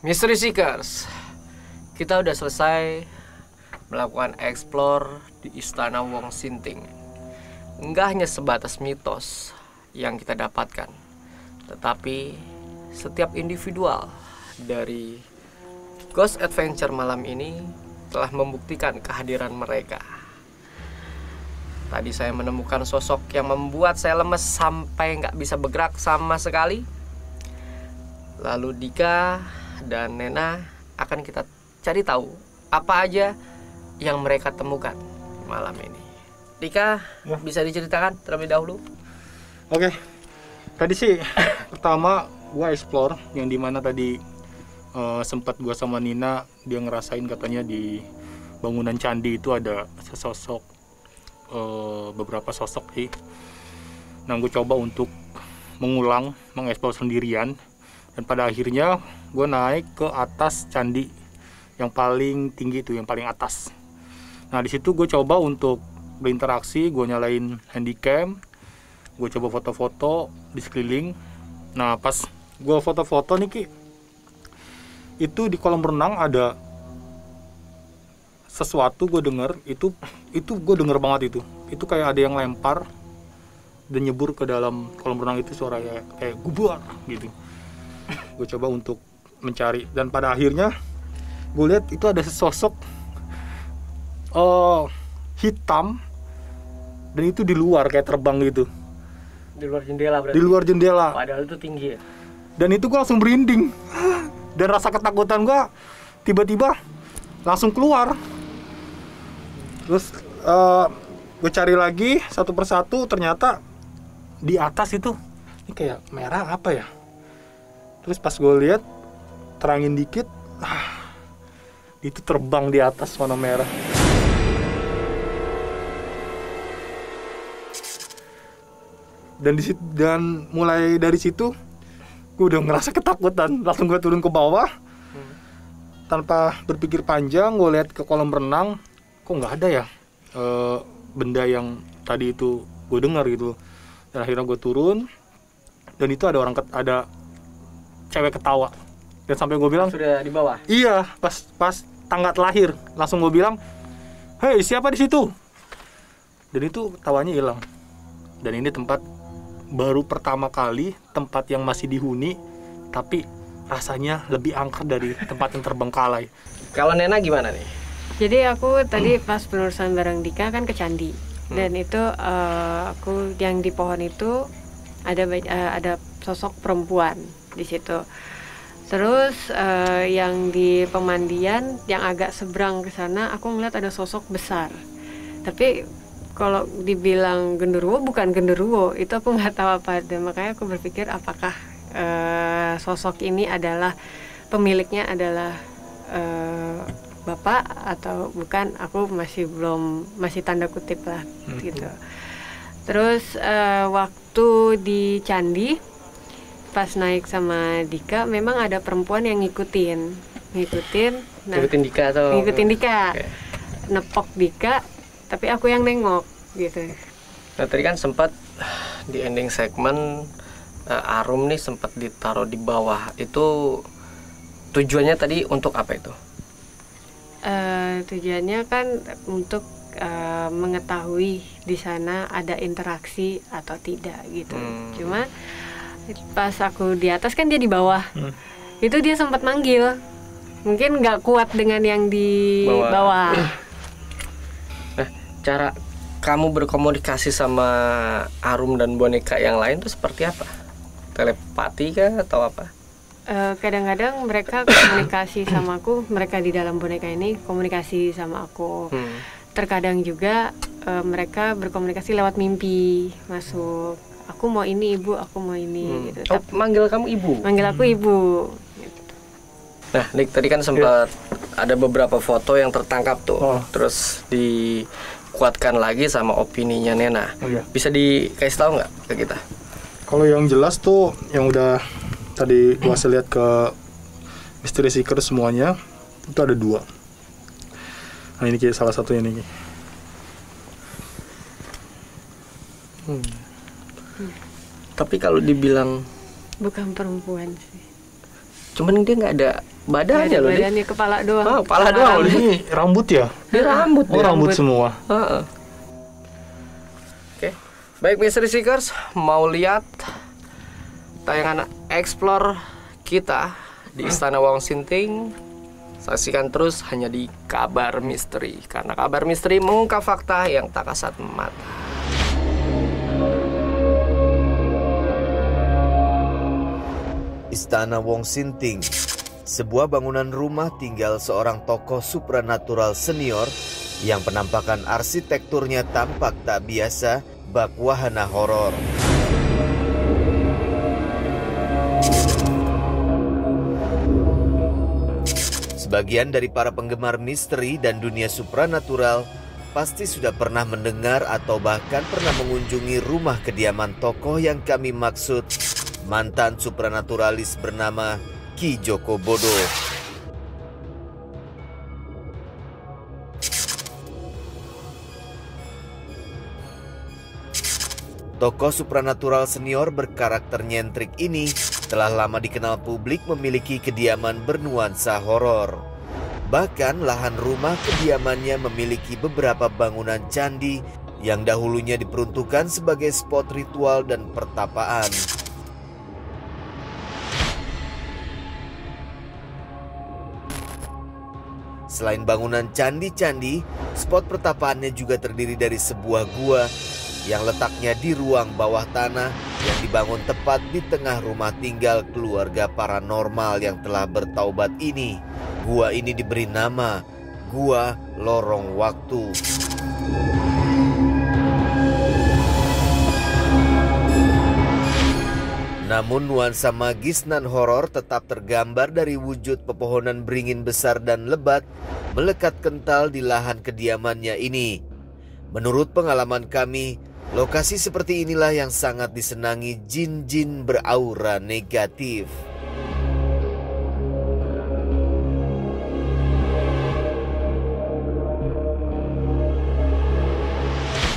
Mystery Seekers, kita udah selesai melakukan explore di Istana Wong Sinting. Enggak hanya sebatas mitos yang kita dapatkan, tetapi setiap individual dari Ghost Adventure malam ini telah membuktikan kehadiran mereka. Tadi saya menemukan sosok yang membuat saya lemes sampai nggak bisa bergerak sama sekali. Lalu Dika dan Nena akan kita cari tahu apa aja yang mereka temukan malam ini. Dika, ya, bisa diceritakan terlebih dahulu? Oke, tadi sih pertama gua explore yang dimana tadi sempat gua sama Nina, dia ngerasain katanya di bangunan candi itu ada sesosok, beberapa sosok sih. Nah, gue coba untuk mengeksplor sendirian. Dan pada akhirnya gue naik ke atas candi yang paling tinggi itu, yang paling atas. Nah, di situ gue coba untuk berinteraksi, gue nyalain handycam, gue coba foto-foto di sekeliling. Nah, pas gue foto-foto nih Ki, itu di kolam renang ada sesuatu, gue denger itu gue denger banget itu kayak ada yang lempar dan nyebur ke dalam kolam renang itu, suara kayak gubar gitu. Gue coba untuk mencari dan pada akhirnya gue lihat itu ada sesosok hitam dan itu di luar kayak terbang gitu. Di luar jendela berarti? Di luar jendela. Padahal itu tinggi ya? Dan itu gue langsung merinding dan rasa ketakutan gue tiba-tiba langsung keluar. Terus gue cari lagi satu persatu, ternyata di atas itu ini kayak merah apa ya. Terus pas gue lihat, terangin dikit, itu terbang di atas warna merah. Dan mulai dari situ, gue udah ngerasa ketakutan. Langsung gue turun ke bawah, tanpa berpikir panjang, gue lihat ke kolam renang, kok nggak ada ya benda yang tadi itu gue dengar gitu. Dan akhirnya gue turun, dan itu ada cewek ketawa. Dan sampai gue bilang, sudah di bawah? Iya, pas tangga lahir, langsung gue bilang, hei, siapa di situ? Dan itu tawanya hilang. Dan ini tempat baru pertama kali, tempat yang masih dihuni, tapi rasanya lebih angker dari tempat yang terbengkalai. Kalau Nena gimana nih? Jadi aku tadi pas penelusuran bareng Dika kan ke candi, dan itu aku yang di pohon itu ada sosok perempuan di situ. Terus yang di pemandian yang agak seberang ke sana aku ngeliat ada sosok besar. Tapi kalau dibilang genderuwo, bukan genderuwo, itu aku nggak tahu apa. Dan makanya aku berpikir apakah sosok ini adalah pemiliknya adalah bapak atau bukan, aku masih tanda kutip lah gitu. Terus waktu di candi pas naik sama Dika, memang ada perempuan yang ngikutin. Nah, ngikutin Dika atau? Ngikutin Dika, okay. Nepok Dika, tapi aku yang nengok gitu. Nah, tadi kan sempat di ending segmen Arum nih sempat ditaruh di bawah. Itu tujuannya tadi untuk apa itu? Tujuannya kan untuk mengetahui di sana ada interaksi atau tidak gitu. Cuma pas aku di atas kan dia di bawah. Itu dia sempat manggil. Mungkin nggak kuat dengan yang di bawah. Nah, cara kamu berkomunikasi sama Arum dan boneka yang lain tuh seperti apa? Telepati kah atau apa? Kadang-kadang mereka komunikasi sama aku, mereka di dalam boneka ini komunikasi sama aku. Terkadang juga mereka berkomunikasi lewat mimpi masuk. Aku mau ini ibu, aku mau ini gitu. Oh, manggil kamu ibu? Manggil aku ibu gitu. Nah, Nick, tadi kan sempat ada beberapa foto yang tertangkap tuh. Terus dikuatkan lagi sama opininya Nena. Bisa dikasih tahu nggak ke kita? Kalau yang jelas tuh, yang udah tadi gua hasil lihat ke Mystery Seeker semuanya, itu ada 2. Nah, ini kayak salah satunya nih. Tapi kalau dibilang bukan perempuan sih. Cuman dia nggak ada Badannya loh, Dik. badannya, kepala doang. Oh, kepala doang loh. Ini rambut ya? Dia rambut. Oh, dia. rambut semua. Heeh. Oke. Baik Mystery Seekers, mau lihat tayangan explore kita di Istana Wong Sinting? Saksikan terus hanya di Kabar Misteri, karena Kabar Misteri mengungkap fakta yang tak kasat mata. Istana Wong Sinting, sebuah bangunan rumah tinggal seorang tokoh supranatural senior yang penampakan arsitekturnya tampak tak biasa, bak wahana horor. Sebagian dari para penggemar misteri dan dunia supranatural pasti sudah pernah mendengar atau bahkan pernah mengunjungi rumah kediaman tokoh yang kami maksud, mantan supranaturalis bernama Ki Joko Bodo. Tokoh supranatural senior berkarakter nyentrik ini telah lama dikenal publik memiliki kediaman bernuansa horor. Bahkan lahan rumah kediamannya memiliki beberapa bangunan candi yang dahulunya diperuntukkan sebagai spot ritual dan pertapaan. Selain bangunan candi-candi, spot pertapaannya juga terdiri dari sebuah gua yang letaknya di ruang bawah tanah yang dibangun tepat di tengah rumah tinggal keluarga paranormal yang telah bertaubat ini. Gua ini diberi nama Gua Lorong Waktu. Namun nuansa magis nan horor tetap tergambar dari wujud pepohonan beringin besar dan lebat melekat kental di lahan kediamannya ini. Menurut pengalaman kami, lokasi seperti inilah yang sangat disenangi jin-jin beraura negatif.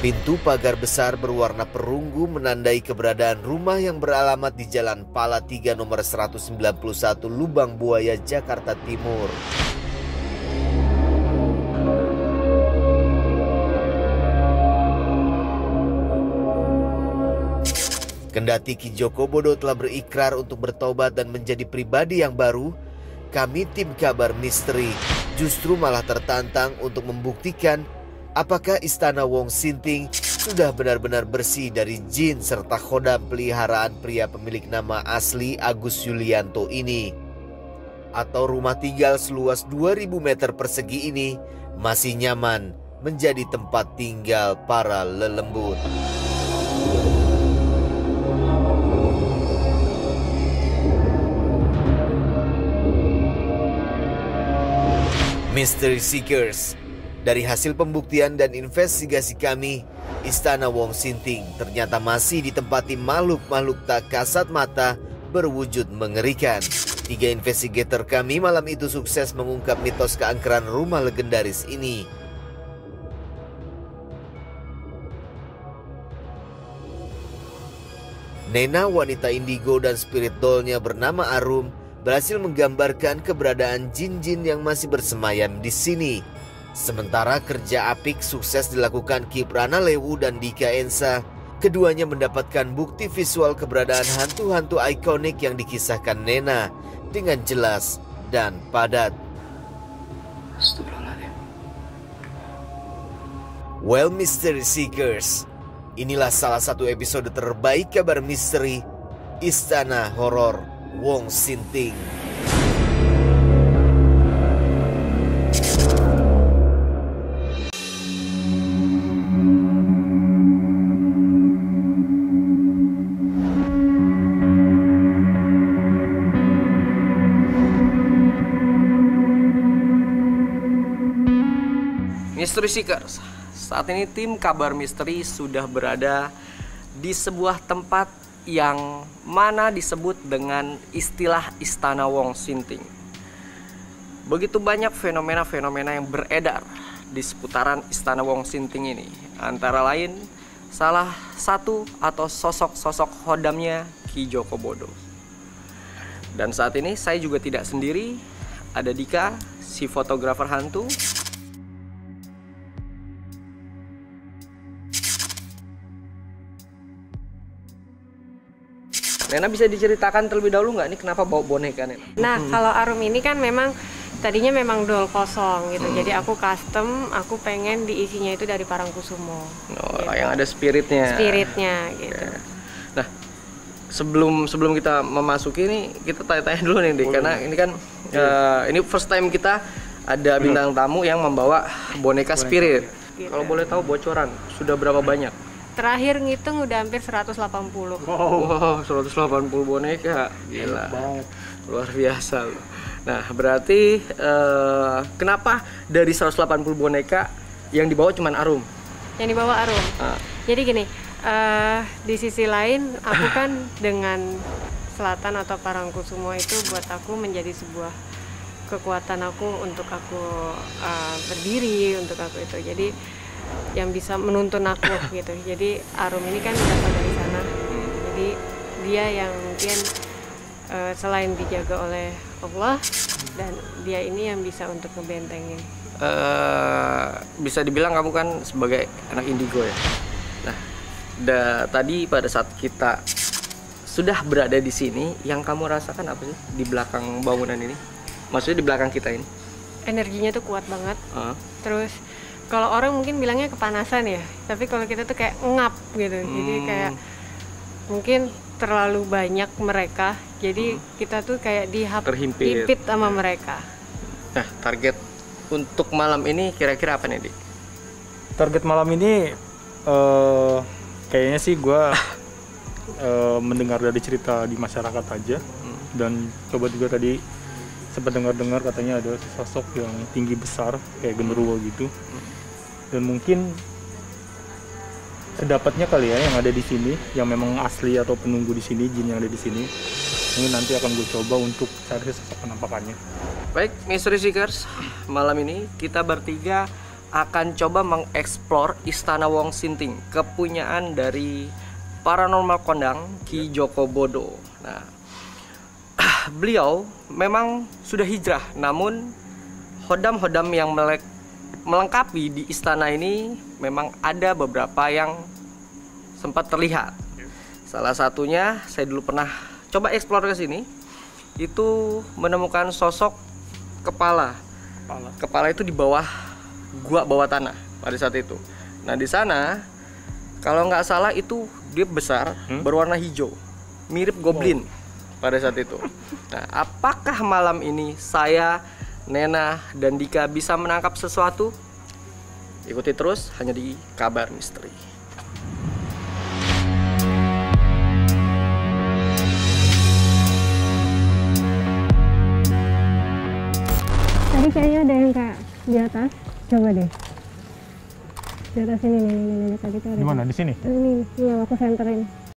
Pintu pagar besar berwarna perunggu menandai keberadaan rumah yang beralamat di Jalan Pala 3 nomor 191 Lubang Buaya, Jakarta Timur. Kendati Ki Joko Bodo telah berikrar untuk bertobat dan menjadi pribadi yang baru, kami tim Kabar Misteri justru malah tertantang untuk membuktikan apakah Istana Wong Sinting sudah benar-benar bersih dari jin serta khodam peliharaan pria pemilik nama asli Agus Yulianto ini. Atau rumah tinggal seluas 2000 meter persegi ini masih nyaman menjadi tempat tinggal para lelembut. Mystery Seekers, dari hasil pembuktian dan investigasi kami, Istana Wong Sinting ternyata masih ditempati makhluk-makhluk tak kasat mata berwujud mengerikan. 3 investigator kami malam itu sukses mengungkap mitos keangkeran rumah legendaris ini. Nena, wanita indigo, dan spirit doll-nya bernama Arum berhasil menggambarkan keberadaan jin-jin yang masih bersemayam di sini. Sementara kerja apik sukses dilakukan Ki Pranalewu dan Dika Ensa, keduanya mendapatkan bukti visual keberadaan hantu-hantu ikonik yang dikisahkan Nena dengan jelas dan padat. Well, Mystery Seekers, inilah salah satu episode terbaik Kabar Misteri Istana Horor Wong Sinting. Mystery Seekers, saat ini tim Kabar Misteri sudah berada di sebuah tempat yang mana disebut dengan istilah Istana Wong Sinting. Begitu banyak fenomena-fenomena yang beredar di seputaran Istana Wong Sinting ini. Antara lain salah satu atau sosok-sosok khodamnya Ki Joko Bodo. Dan saat ini saya juga tidak sendiri, ada Dika, si fotografer hantu. Nena bisa diceritakan terlebih dahulu nggak nih kenapa bawa boneka Nena? Nah, kalau Arum ini kan memang tadinya memang doll kosong gitu. Jadi aku custom, aku pengen diisinya itu dari Parangkusumo. Oh, gitu. yang ada spiritnya. Spiritnya gitu. Oke. Nah, sebelum kita memasuki ini, kita tanya-tanya dulu nih, Dik, karena ini kan ini first time kita ada bintang tamu yang membawa boneka spirit. Gitu. Kalau boleh tahu bocoran, sudah berapa banyak? Terakhir ngitung udah hampir 180. Wow, 180 boneka, gila, luar biasa loh. Nah, berarti kenapa dari 180 boneka yang dibawa cuma Arum? Yang dibawa Arum. Jadi gini, di sisi lain aku kan dengan Selatan atau Parangkusumo itu buat aku menjadi sebuah kekuatan aku untuk aku berdiri, untuk aku itu. Jadi yang bisa menuntun aku gitu. Jadi Arum ini kan berasal dari sana. Jadi dia yang mungkin selain dijaga oleh Allah, dan dia ini yang bisa untuk ngebentengin. Bisa dibilang kamu kan sebagai anak indigo ya. Nah, tadi pada saat kita sudah berada di sini, yang kamu rasakan apa sih di belakang bangunan ini? Maksudnya di belakang kita ini? Energinya tuh kuat banget. Terus kalau orang mungkin bilangnya kepanasan ya, tapi kalau kita tuh kayak ngap gitu. Jadi kayak mungkin terlalu banyak mereka, jadi kita tuh kayak terhimpit sama mereka. Nah, target untuk malam ini kira-kira apa nih, Dik? Target malam ini kayaknya sih gue mendengar dari cerita di masyarakat aja, dan coba juga tadi sempat dengar-dengar katanya ada sosok yang tinggi besar kayak genderuwo gitu. Dan mungkin sedapatnya kali ya yang ada di sini, yang memang asli atau penunggu di sini, jin yang ada di sini, mungkin nanti akan gue coba untuk cari sosok penampakannya. Baik, Mystery Seekers, malam ini kita bertiga akan coba mengeksplor Istana Wong Sinting, kepunyaan dari paranormal kondang Ki Joko Bodo. Nah, beliau memang sudah hijrah, namun hodam-hodam yang melengkapi di istana ini memang ada beberapa yang sempat terlihat. Salah satunya saya dulu pernah coba eksplor ke sini, itu menemukan sosok kepala itu di bawah gua bawah tanah pada saat itu. Nah, di sana kalau nggak salah itu dia besar, berwarna hijau, mirip goblin pada saat itu. Nah, apakah malam ini saya, Nena, dan Dika bisa menangkap sesuatu? Ikuti terus hanya di Kabar Misteri. Tadi kayaknya ada yang kayak di atas. Coba deh. Di atas ini nih tadi tuh ada. Di mana? Di sini? Ini yang aku senterin.